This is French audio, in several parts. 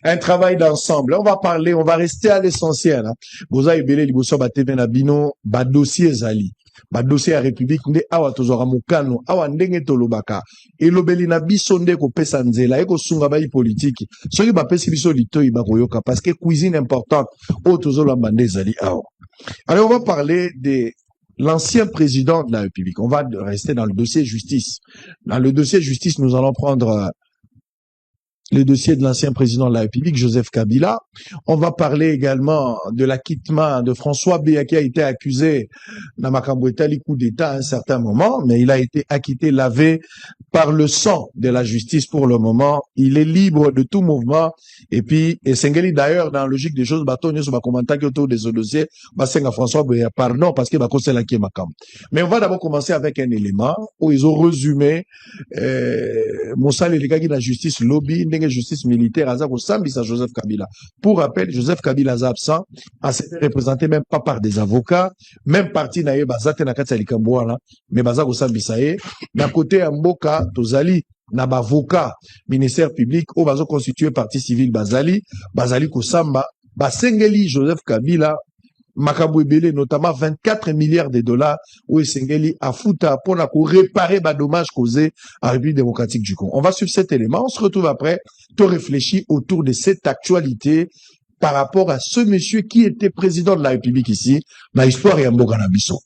Un travail d'ensemble. On va parler, on va rester à l'essentiel. Boza ebele liboso bateme na bino ba dossier zali. Ba dossier à République nde awa tozora mukano awa ndenge tolobaka. Elobeli na biso nde ko pesa nzela eko sunga ba politique. Soki ba pesi biso litoyi ba koyoka parce que cuisine importante o tozola bande zali awa. Alors on va parler de l'ancien président de la République. On va rester dans le dossier justice. Dans le dossier justice, nous allons prendre le dossier de l'ancien président de la République, Joseph Kabila. On va parler également de l'acquittement de François Béa qui a été accusé dans Makambo Etali coup d'État à un certain moment, mais il a été acquitté, lavé par le sang de la justice pour le moment. Il est libre de tout mouvement. Et puis, et Sengeli d'ailleurs, dans la logique des choses, batonio sur ma commentaire autour de ce dossier, Basenga François Béa, pardon, parce que c'est là qui est Makambo. Mais on va d'abord commencer avec un élément où ils ont résumé, Moussa Lelikaki de la justice lobby, justice militaire, Azak Sambisa Joseph Kabila. Pour rappel, Joseph Kabila est absent, a été représenté même pas par des avocats, même parti naïe Bazate Nakatsa Likamboala, mais Bazak Sambisae, d'un côté Mboka, Tozali, na avocat, ministère public, au bazo constitué partie civile Bazali, Bazali Kosamba, Basengeli Joseph Kabila, Makambo Ebele, notamment 24 milliards de dollars, où Esengeli a fouta pour réparer les dommages causés à la République démocratique du Congo. On va suivre cet élément. On se retrouve après, tout réfléchir autour de cette actualité par rapport à ce monsieur qui était président de la République ici, dans l'histoire et en Boganabiso.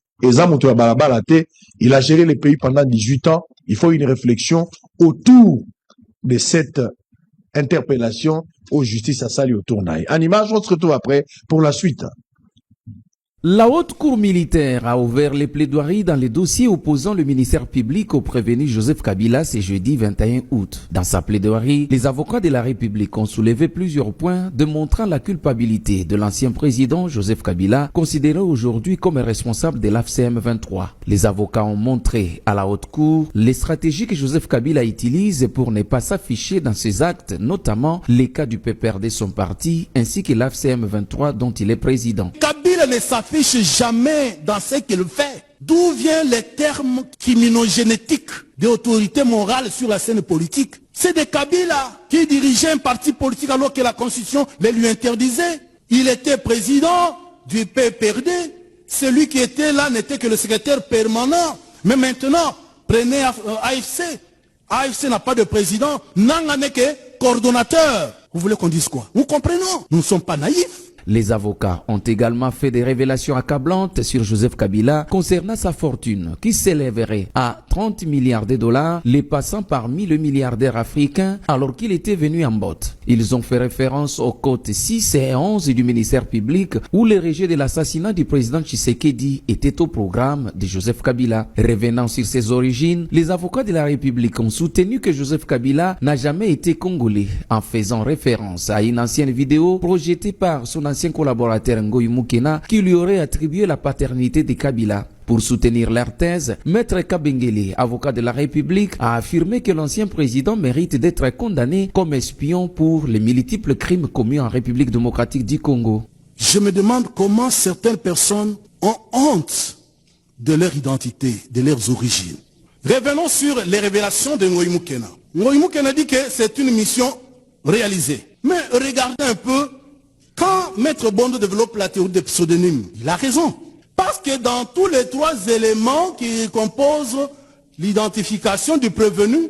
Il a géré le pays pendant 18 ans. Il faut une réflexion autour de cette interpellation aux justices à Sali autour d'Aïe. En image, on se retrouve après pour la suite. La haute cour militaire a ouvert les plaidoiries dans les dossiers opposant le ministère public au prévenu Joseph Kabila ce jeudi 21 août. Dans sa plaidoirie, les avocats de la République ont soulevé plusieurs points démontrant la culpabilité de l'ancien président Joseph Kabila, considéré aujourd'hui comme responsable de l'AFCM 23. Les avocats ont montré à la haute cour les stratégies que Joseph Kabila utilise pour ne pas s'afficher dans ses actes, notamment les cas du PPRD son parti ainsi que l'AFCM 23 dont il est président. Kabila ne s'affiche jamais dans ce qu'il fait. D'où viennent les termes criminogénétiques d'autorité morale sur la scène politique? C'est de Kabila qui dirigeait un parti politique alors que la Constitution le lui interdisait. Il était président du PPRD. Celui qui était là n'était que le secrétaire permanent. Mais maintenant, prenez AFC. AFC n'a pas de président. Nanga n'est que coordonnateur. Vous voulez qu'on dise quoi? Nous comprenons. Nous ne sommes pas naïfs. Les avocats ont également fait des révélations accablantes sur Joseph Kabila concernant sa fortune qui s'élèverait à 30 milliards de dollars, les passant parmi le milliardaire africain alors qu'il était venu en botte. Ils ont fait référence aux côtes 6 et 11 du ministère public où le rejet de l'assassinat du président Tshisekedi était au programme de Joseph Kabila. Revenant sur ses origines, les avocats de la République ont soutenu que Joseph Kabila n'a jamais été congolais en faisant référence à une ancienne vidéo projetée par son ancien collaborateur Ngoyi Mukena qui lui aurait attribué la paternité de Kabila. Pour soutenir leur thèse, Maître Kabengele, avocat de la République, a affirmé que l'ancien président mérite d'être condamné comme espion pour les multiples crimes commis en République démocratique du Congo. Je me demande comment certaines personnes ont honte de leur identité, de leurs origines. Revenons sur les révélations de Ngoyi Mukena. Ngoyi Mukena dit que c'est une mission réalisée. Mais regardez un peu. Quand Maître Bondo développe la théorie des pseudonymes, il a raison. Parce que dans tous les trois éléments qui composent l'identification du prévenu,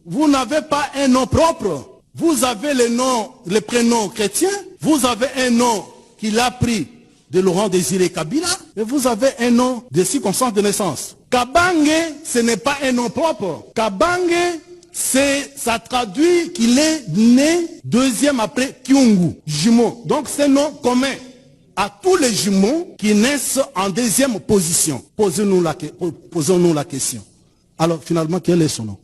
vous n'avez pas un nom propre. Vous avez le prénom chrétien, vous avez un nom qu'il a pris de Laurent Désiré Kabila, et vous avez un nom de circonstance de naissance. Kabange, ce n'est pas un nom propre. Kabange, ça traduit qu'il est né deuxième après Kyungu, jumeau. Donc c'est un nom commun à tous les jumeaux qui naissent en deuxième position. Posons-nous la question. Alors finalement, quel est son nom?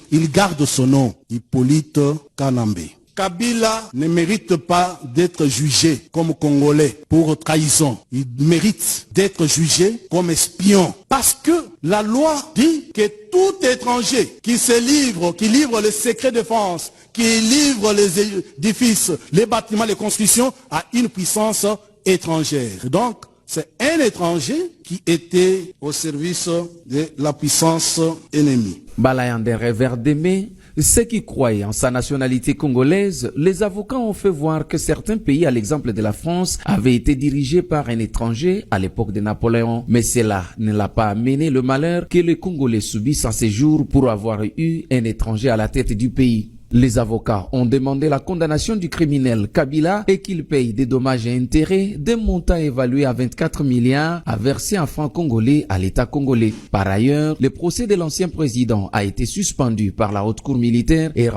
Il garde son nom, Hippolyte Kanambe. Kabila ne mérite pas d'être jugé comme Congolais pour trahison. Il mérite d'être jugé comme espion. Parce que la loi dit que tout étranger qui se livre, qui livre les secrets de France, qui livre les édifices, les bâtiments, les constructions à une puissance étrangère. Donc, c'est un étranger qui était au service de la puissance ennemie. Balayande revers d'aimer, Ceux qui croyaient en sa nationalité congolaise, les avocats ont fait voir que certains pays, à l'exemple de la France, avaient été dirigés par un étranger à l'époque de Napoléon. Mais cela ne l'a pas amené le malheur que les Congolais subissent en ces jours pour avoir eu un étranger à la tête du pays. Les avocats ont demandé la condamnation du criminel Kabila et qu'il paye des dommages et intérêts d'un montant évalué à 24 milliards à verser en francs congolais à l'État congolais. Par ailleurs, le procès de l'ancien président a été suspendu par la haute cour militaire et